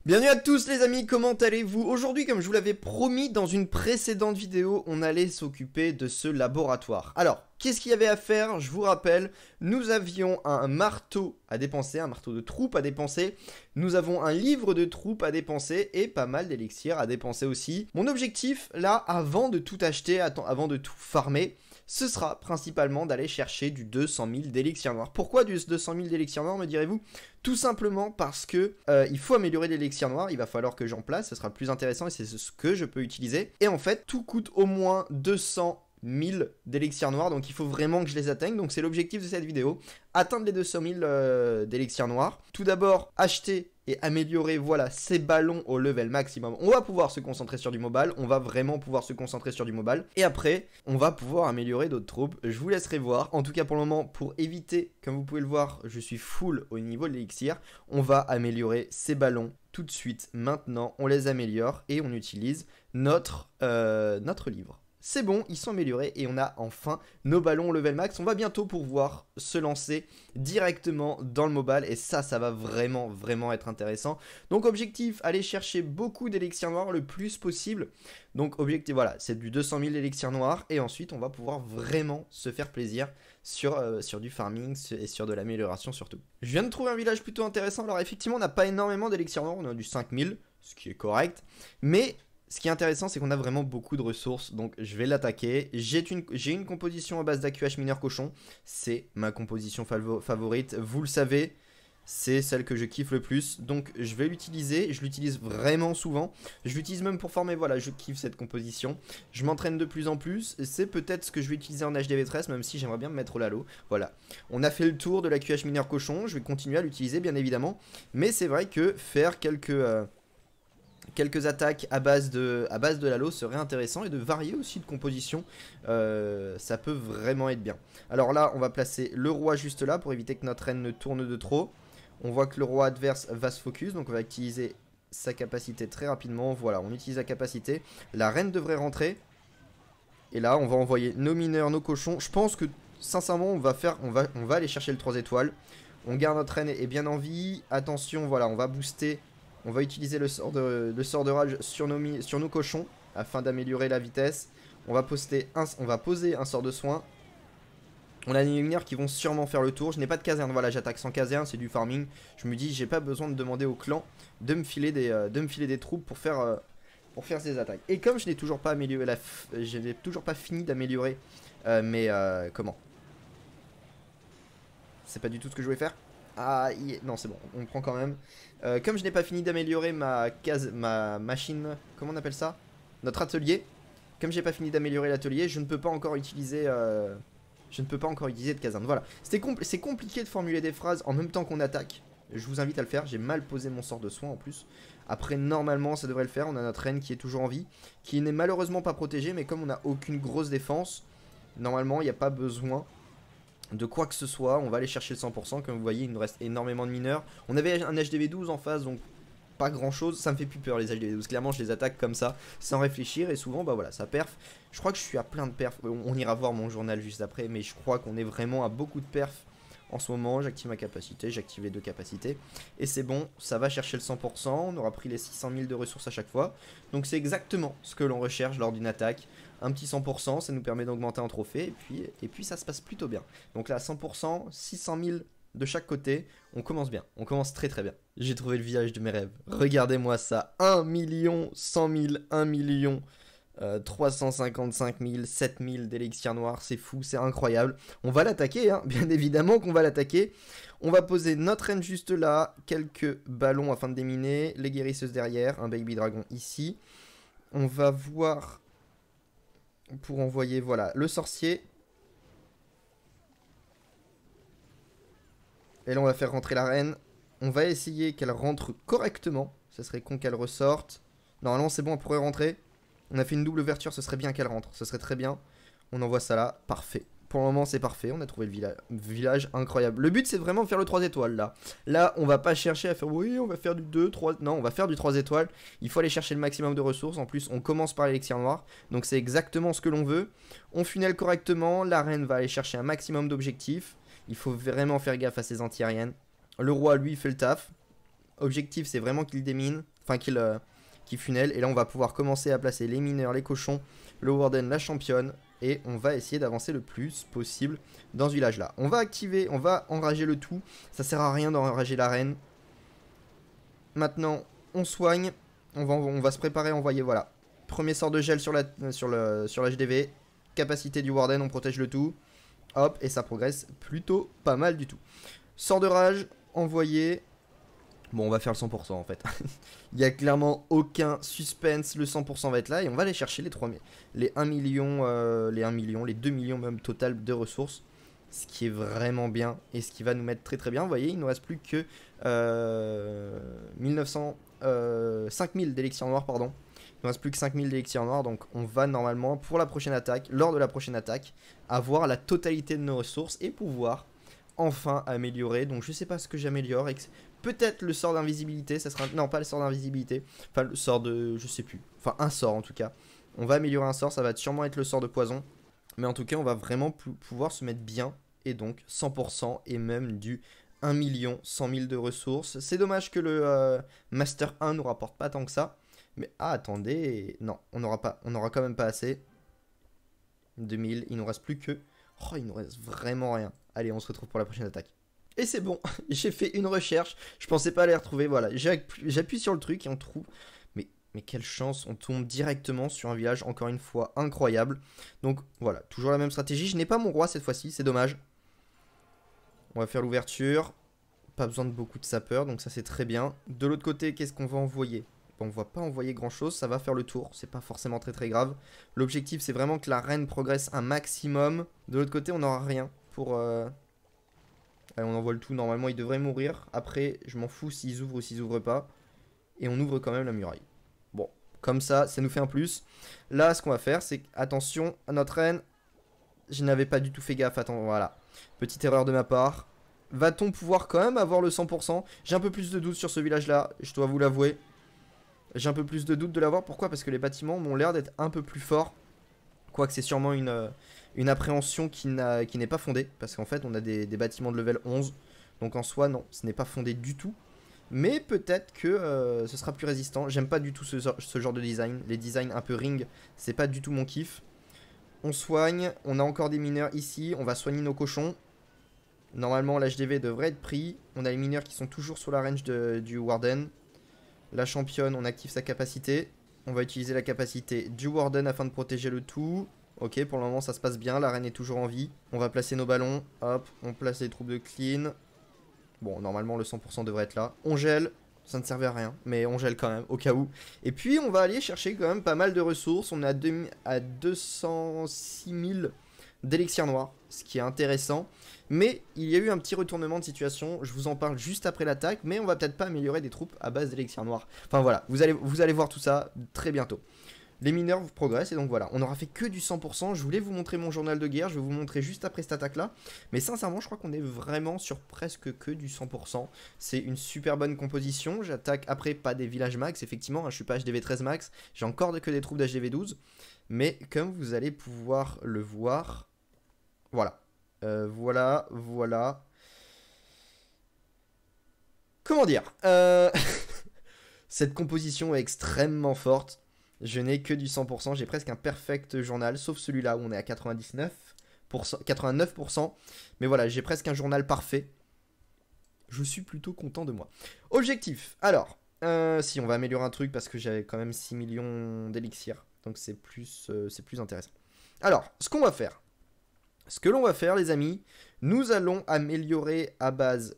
Bienvenue à tous les amis, comment allez-vous? Aujourd'hui, comme je vous l'avais promis dans une précédente vidéo, on allait s'occuper de ce laboratoire. Alors, qu'est-ce qu'il y avait à faire? Je vous rappelle, nous avions un marteau à dépenser, un marteau de troupe à dépenser. Nous avons un livre de troupe à dépenser et pas mal d'élixirs à dépenser aussi. Mon objectif, là, avant de tout acheter, avant de tout farmer, ce sera principalement d'aller chercher du 200 000 d'élixirs noirs. Pourquoi du 200 000 d'élixirs noirs, me direz-vous? Tout simplement parce que il faut améliorer l'élixir noir, il va falloir que j'en place, ce sera plus intéressant et c'est ce que je peux utiliser. Et en fait, tout coûte au moins 200 000 d'élixirs noirs, donc il faut vraiment que je les atteigne. Donc c'est l'objectif de cette vidéo, atteindre les 200 000 d'élixirs noirs. Tout d'abord, acheter et améliorer, voilà, ces ballons au level maximum. On va pouvoir se concentrer sur du mobile, on va vraiment pouvoir se concentrer sur du mobile. Et après, on va pouvoir améliorer d'autres troupes, je vous laisserai voir. En tout cas pour le moment, pour éviter, comme vous pouvez le voir, je suis full au niveau de l'élixir. On va améliorer ces ballons tout de suite, maintenant, on les améliore et on utilise notre livre. C'est bon, ils sont améliorés et on a enfin nos ballons level max. On va bientôt pouvoir se lancer directement dans le mobile et ça va vraiment être intéressant. Donc objectif, aller chercher beaucoup d'élixirs noirs le plus possible. Donc objectif, voilà, c'est du 200 000 élixirs noirs et ensuite on va pouvoir vraiment se faire plaisir sur du farming et sur de l'amélioration surtout. Je viens de trouver un village plutôt intéressant. Alors effectivement, on n'a pas énormément d'élixirs noirs, on a du 5000, ce qui est correct, mais ce qui est intéressant, c'est qu'on a vraiment beaucoup de ressources, donc je vais l'attaquer. J'ai une composition à base d'AQH mineur cochon, c'est ma composition favorite, vous le savez, c'est celle que je kiffe le plus, donc je vais l'utiliser, je l'utilise vraiment souvent, je l'utilise même pour former, voilà, je kiffe cette composition, je m'entraîne de plus en plus, c'est peut-être ce que je vais utiliser en HDV13, même si j'aimerais bien me mettre au Lalo, voilà. On a fait le tour de l'AQH mineur cochon, je vais continuer à l'utiliser bien évidemment, mais c'est vrai que faire quelques attaques à base de Lalo serait intéressant et de varier aussi de composition, ça peut vraiment être bien. Alors là, on va placer le roi juste là pour éviter que notre reine ne tourne de trop. On voit que le roi adverse va se focus, donc on va utiliser sa capacité très rapidement. Voilà, on utilise la capacité. La reine devrait rentrer. Et là, on va envoyer nos mineurs, nos cochons. Je pense que, sincèrement, on va aller chercher le 3 étoiles. On garde notre reine et bien en vie. Attention, voilà, on va booster. On va utiliser le sort de rage sur nos cochons afin d'améliorer la vitesse. On va poser un sort de soin. On a des mineurs qui vont sûrement faire le tour. Je n'ai pas de caserne, voilà, j'attaque sans caserne, c'est du farming. Je me dis, j'ai pas besoin de demander au clan de me filer des troupes pour faire ces attaques. Et comme je n'ai toujours pas amélioré je n'ai toujours pas fini d'améliorer comment? C'est pas du tout ce que je voulais faire. Ah, non, c'est bon, on prend quand même. Comme je n'ai pas fini d'améliorer ma machine, comment on appelle ça? Notre atelier. Comme j'ai pas fini d'améliorer l'atelier, je ne peux pas encore utiliser de caserne. Voilà, c'est compliqué de formuler des phrases en même temps qu'on attaque. Je vous invite à le faire, j'ai mal posé mon sort de soin en plus. Après, normalement, ça devrait le faire. On a notre reine qui est toujours en vie, qui n'est malheureusement pas protégée, mais comme on n'a aucune grosse défense, normalement, il n'y a pas besoin de quoi que ce soit. On va aller chercher le 100%. Comme vous voyez, il nous reste énormément de mineurs. On avait un HDV12 en face, donc pas grand chose. Ça me fait plus peur les HDV12. Clairement, je les attaque comme ça, sans réfléchir. Et souvent, bah voilà, ça perf. Je crois que je suis à plein de perfs. On ira voir mon journal juste après. Mais je crois qu'on est vraiment à beaucoup de perfs en ce moment. J'active ma capacité, j'active les deux capacités. Et c'est bon, ça va chercher le 100%. On aura pris les 600 000 de ressources à chaque fois. Donc c'est exactement ce que l'on recherche lors d'une attaque. Un petit 100%, ça nous permet d'augmenter un trophée. Et puis ça se passe plutôt bien. Donc là, 100%, 600 000 de chaque côté. On commence bien, on commence très bien. J'ai trouvé le village de mes rêves. Regardez-moi ça, 1 100 000, 1 355 000, 7 000 d'élixirs noirs, c'est fou, c'est incroyable. On va l'attaquer, hein, bien évidemment qu'on va l'attaquer. On va poser notre reine juste là, quelques ballons afin de déminer, les guérisseuses derrière, un baby dragon ici. On va voir pour envoyer, voilà, le sorcier. Et là, on va faire rentrer la reine. On va essayer qu'elle rentre correctement. Ça serait con qu'elle ressorte. Normalement, c'est bon, elle pourrait rentrer. On a fait une double ouverture, ce serait bien qu'elle rentre. Ce serait très bien. On envoie ça là. Parfait. Pour le moment, c'est parfait. On a trouvé le village incroyable. Le but, c'est vraiment de faire le 3 étoiles là. Là, on va pas chercher à faire oui, on va faire du 2, 3. Non, on va faire du 3 étoiles. Il faut aller chercher le maximum de ressources. En plus, on commence par l'élixir noir. Donc, c'est exactement ce que l'on veut. On funnel correctement. La reine va aller chercher un maximum d'objectifs. Il faut vraiment faire gaffe à ses anti-aériennes. Le roi, lui, fait le taf. Objectif, c'est vraiment qu'il démine. Enfin, qui funnel. Et là, on va pouvoir commencer à placer les mineurs, les cochons, le warden, la championne. Et on va essayer d'avancer le plus possible dans ce village-là. On va activer, on va enrager le tout. Ça sert à rien d'enrager la reine. Maintenant, on soigne. On va se préparer à envoyer, voilà. Premier sort de gel sur la HDV. Capacité du warden, on protège le tout. Hop, et ça progresse plutôt pas mal du tout. Sort de rage, envoyé. Bon, on va faire le 100% en fait. Il n'y a clairement aucun suspense. Le 100% va être là et on va aller chercher les 1 million, les 2 millions même total de ressources. Ce qui est vraiment bien et ce qui va nous mettre très très bien. Vous voyez, il ne nous reste plus que 5000 d'élixirs noirs, pardon. Il ne reste plus que 5000 d'élixirs noirs, donc on va normalement, pour la prochaine attaque, lors de la prochaine attaque, avoir la totalité de nos ressources et pouvoir enfin améliorer. Donc je sais pas ce que j'améliore. Peut-être le sort d'invisibilité, ça sera... Non, pas le sort d'invisibilité. Enfin, le sort de... Je sais plus. Enfin, un sort en tout cas. On va améliorer un sort, ça va sûrement être le sort de poison. Mais en tout cas, on va vraiment pouvoir se mettre bien. Et donc, 100% et même du 1 100 000 de ressources. C'est dommage que le Master 1 nous rapporte pas tant que ça. Mais, ah, attendez... Non, on n'aura quand même pas assez. 2000, il nous reste plus que... Oh, il nous reste vraiment rien. Allez, on se retrouve pour la prochaine attaque. Et c'est bon, j'ai fait une recherche, je pensais pas les retrouver, voilà. J'appuie sur le truc et on trouve... Mais quelle chance, on tombe directement sur un village, encore une fois, incroyable. Donc voilà, toujours la même stratégie. Je n'ai pas mon roi cette fois-ci, c'est dommage. On va faire l'ouverture. Pas besoin de beaucoup de sapeurs, donc ça c'est très bien. De l'autre côté, qu'est-ce qu'on va envoyer? Bon, on va pas envoyer grand-chose, ça va faire le tour. C'est pas forcément très très grave. L'objectif, c'est vraiment que la reine progresse un maximum. De l'autre côté, on n'aura rien pour... Allez, on envoie le tout. Normalement, il devrait mourir. Après, je m'en fous s'ils ouvrent ou s'ils ouvrent pas. Et on ouvre quand même la muraille. Bon, comme ça nous fait un plus. Là, ce qu'on va faire, c'est attention à notre reine. Je n'avais pas du tout fait gaffe. Attends, voilà. Petite erreur de ma part. Va-t-on pouvoir quand même avoir le 100%? J'ai un peu plus de doute sur ce village-là. Je dois vous l'avouer. J'ai un peu plus de doute de l'avoir. Pourquoi? Parce que les bâtiments m'ont l'air d'être un peu plus forts. Quoique c'est sûrement une appréhension qui n'est pas fondée. Parce qu'en fait, on a des bâtiments de level 11. Donc en soi, non, ce n'est pas fondé du tout. Mais peut-être que ce sera plus résistant. J'aime pas du tout ce genre de design. Les designs un peu ring, c'est pas du tout mon kiff. On soigne. On a encore des mineurs ici. On va soigner nos cochons. Normalement, l'HDV devrait être pris. On a les mineurs qui sont toujours sur la range du Warden. La championne, on active sa capacité. On va utiliser la capacité du Warden afin de protéger le tout. Ok, pour le moment ça se passe bien, la reine est toujours en vie. On va placer nos ballons, hop, on place les troupes de clean. Bon, normalement le 100% devrait être là. On gèle, ça ne servait à rien, mais on gèle quand même, au cas où. Et puis on va aller chercher quand même pas mal de ressources. On est à 206 000 d'élixirs noirs, ce qui est intéressant. Mais il y a eu un petit retournement de situation, je vous en parle juste après l'attaque, mais on va peut-être pas améliorer des troupes à base d'élixirs noirs. Enfin voilà, vous allez voir tout ça très bientôt. Les mineurs vous progressent et donc voilà, on n'aura fait que du 100%. Je voulais vous montrer mon journal de guerre, je vais vous montrer juste après cette attaque là. Mais sincèrement, je crois qu'on est vraiment sur presque que du 100%. C'est une super bonne composition. J'attaque après pas des villages max, effectivement, hein, je suis pas HDV 13 max. J'ai encore que des troupes d'HDV 12. Mais comme vous allez pouvoir le voir, voilà. Voilà. Comment dire Cette composition est extrêmement forte. Je n'ai que du 100%. J'ai presque un perfect journal. Sauf celui-là où on est à 89%. Mais voilà, j'ai presque un journal parfait. Je suis plutôt content de moi. Objectif. Alors, si on va améliorer un truc parce que j'avais quand même 6 millions d'élixirs. Donc c'est plus intéressant. Alors, ce qu'on va faire. Ce que l'on va faire, les amis, nous allons améliorer à base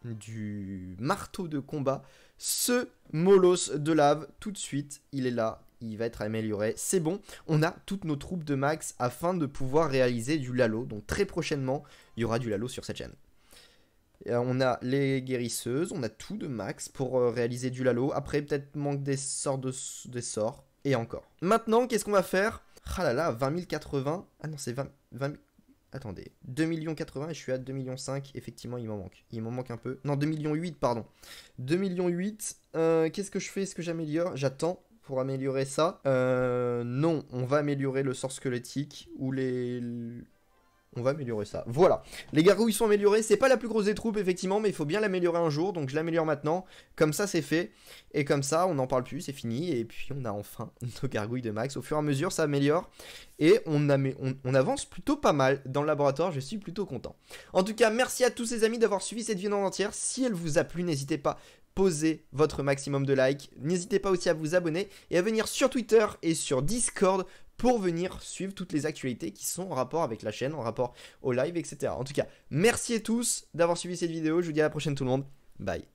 du marteau de combat ce molosse de lave. Tout de suite, il est là, il va être amélioré. C'est bon, on a toutes nos troupes de max afin de pouvoir réaliser du Lalo. Donc très prochainement, il y aura du Lalo sur cette chaîne. On a les guérisseuses, on a tout de max pour réaliser du Lalo. Après, peut-être manque des sorts, et encore. Maintenant, qu'est-ce qu'on va faire? Ah là là, 20 080. Ah non, c'est 20 000. Attendez, 2 80 000 et je suis à 2 500 000. Effectivement, il m'en manque. Il m'en manque un peu. Non, 2 800 000, pardon. 2 800 000. Qu'est-ce que je fais? Est-ce que j'améliore? J'attends pour améliorer ça. Non, on va améliorer le sort squelettique ou les... On va améliorer ça. Voilà. Les gargouilles sont améliorées. C'est pas la plus grosse des troupes, effectivement, mais il faut bien l'améliorer un jour. Donc je l'améliore maintenant. Comme ça, c'est fait. Et comme ça, on n'en parle plus, c'est fini. Et puis on a enfin nos gargouilles de max. Au fur et à mesure, ça améliore. Et on avance plutôt pas mal dans le laboratoire. Je suis plutôt content. En tout cas, merci à tous ces amis d'avoir suivi cette vidéo en entière. Si elle vous a plu, n'hésitez pas. Posez votre maximum de likes. N'hésitez pas aussi à vous abonner et à venir sur Twitter et sur Discord pour venir suivre toutes les actualités qui sont en rapport avec la chaîne, en rapport au live, etc. En tout cas, merci à tous d'avoir suivi cette vidéo. Je vous dis à la prochaine tout le monde. Bye.